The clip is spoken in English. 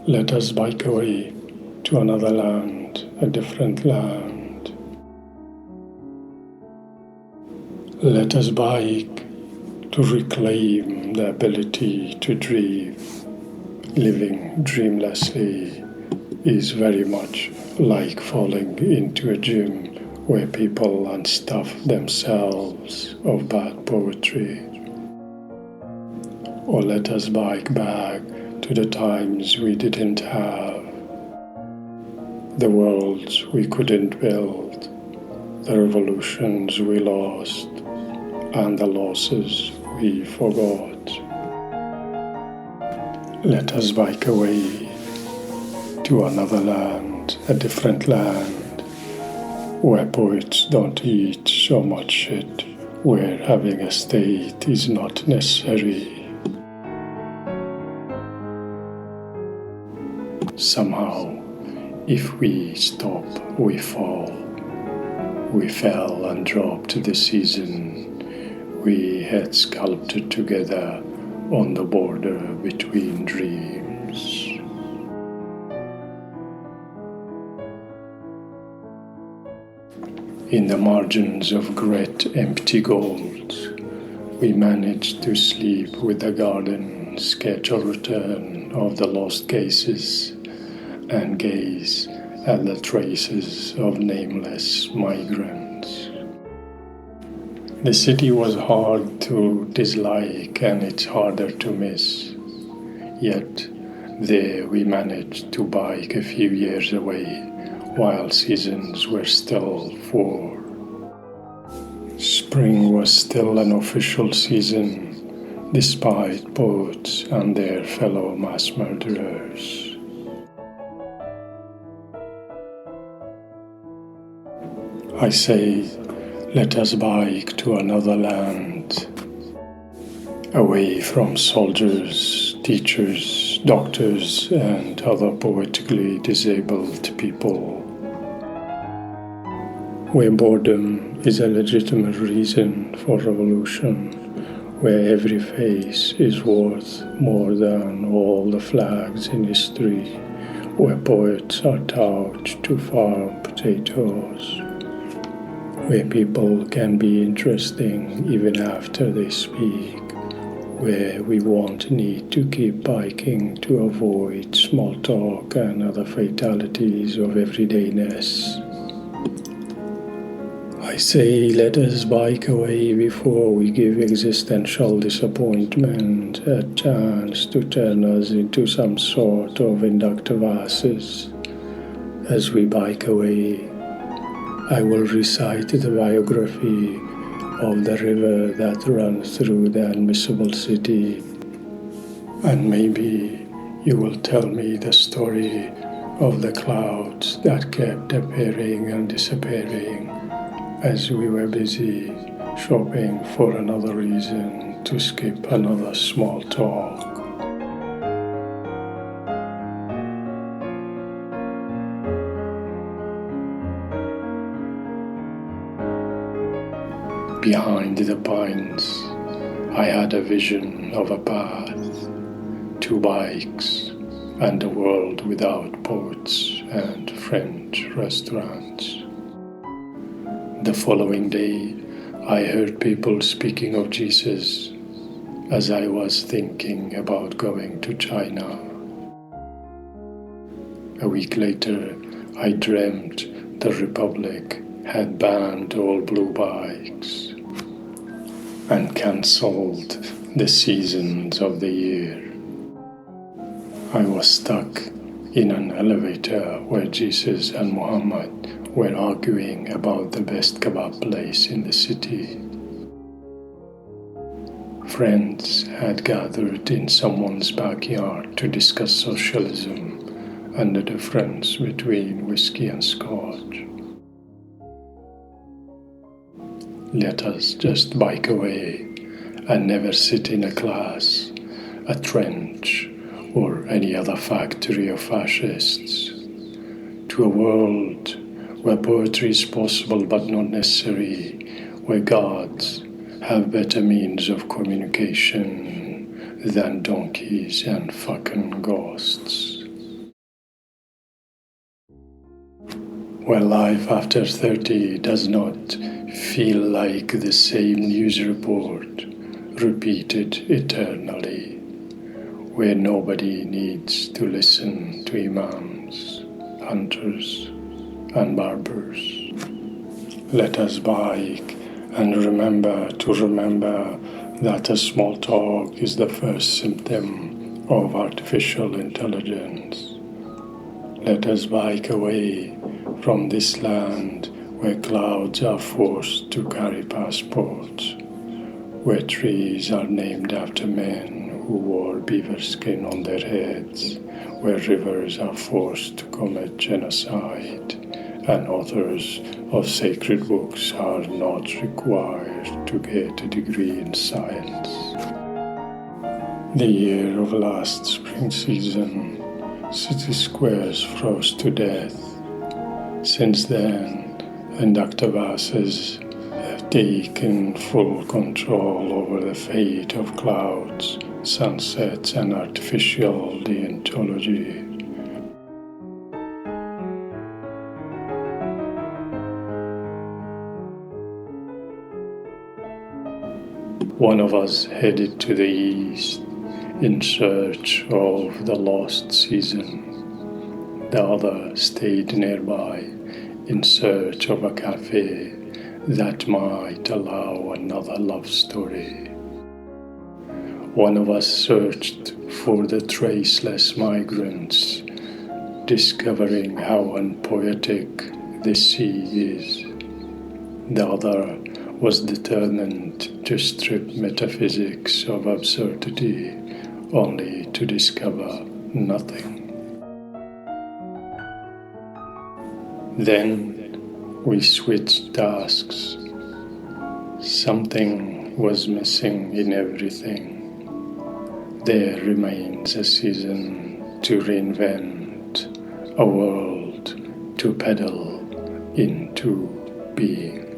Let us bike away to another land, a different land. Let us bike to reclaim the ability to dream. Living dreamlessly is very much like falling into a gym where people unstuff themselves of bad poetry. Or let us bike back to the times we didn't have, the worlds we couldn't build, the revolutions we lost, and the losses we forgot. Let us bike away to another land, a different land, where poets don't eat so much shit, where having a state is not necessary. Somehow, if we stop, we fall. We fell and dropped the season. We had sculpted together on the border between dreams. In the margins of great empty gold, we managed to sleep with the garden, sketch a return of the lost cases, and gaze at the traces of nameless migrants. The city was hard to dislike and it's harder to miss. Yet there we managed to bike a few years away while seasons were still 4. Spring was still an official season despite poets and their fellow mass murderers. I say, let us bike to another land, away from soldiers, teachers, doctors, and other poetically disabled people, where boredom is a legitimate reason for revolution, where every face is worth more than all the flags in history, where poets are taught to farm potatoes, where people can be interesting even after they speak, where we won't need to keep biking to avoid small talk and other fatalities of everydayness. I say, let us bike away before we give existential disappointment a chance to turn us into some sort of inductive asses. As we bike away, I will recite the biography of the river that runs through the unmissable city, and maybe you will tell me the story of the clouds that kept appearing and disappearing as we were busy shopping for another reason to skip another small talk. Behind the pines, I had a vision of a path, 2 bikes, and a world without poets and French restaurants. The following day, I heard people speaking of Jesus as I was thinking about going to China. A week later, I dreamt the Republic had banned all blue bikes and cancelled the seasons of the year. I was stuck in an elevator where Jesus and Muhammad were arguing about the best kebab place in the city. Friends had gathered in someone's backyard to discuss socialism and the difference between whiskey and scotch. Let us just bike away and never sit in a class, a trench, or any other factory of fascists, to a world where poetry is possible but not necessary, where gods have better means of communication than donkeys and fucking ghosts. Where life after 30 does not feel like the same news report repeated eternally, where nobody needs to listen to imams, hunters, and barbers. Let us bike and remember that a small talk is the first symptom of artificial intelligence. Let us bike away from this land where clouds are forced to carry passports, where trees are named after men who wore beaver skin on their heads, where rivers are forced to commit genocide, and authors of sacred books are not required to get a degree in science. The year of last spring season, city squares froze to death. Since then, inductive asses have taken full control over the fate of clouds, sunsets, and artificial deontology. One of us headed to the east in search of the lost season. The other stayed nearby in search of a cafe that might allow another love story. One of us searched for the traceless migrants, discovering how unpoetic the sea is. The other was determined to strip metaphysics of absurdity, only to discover nothing. Then we switched tasks. Something was missing in everything. There remains a season to reinvent, a world to pedal into being.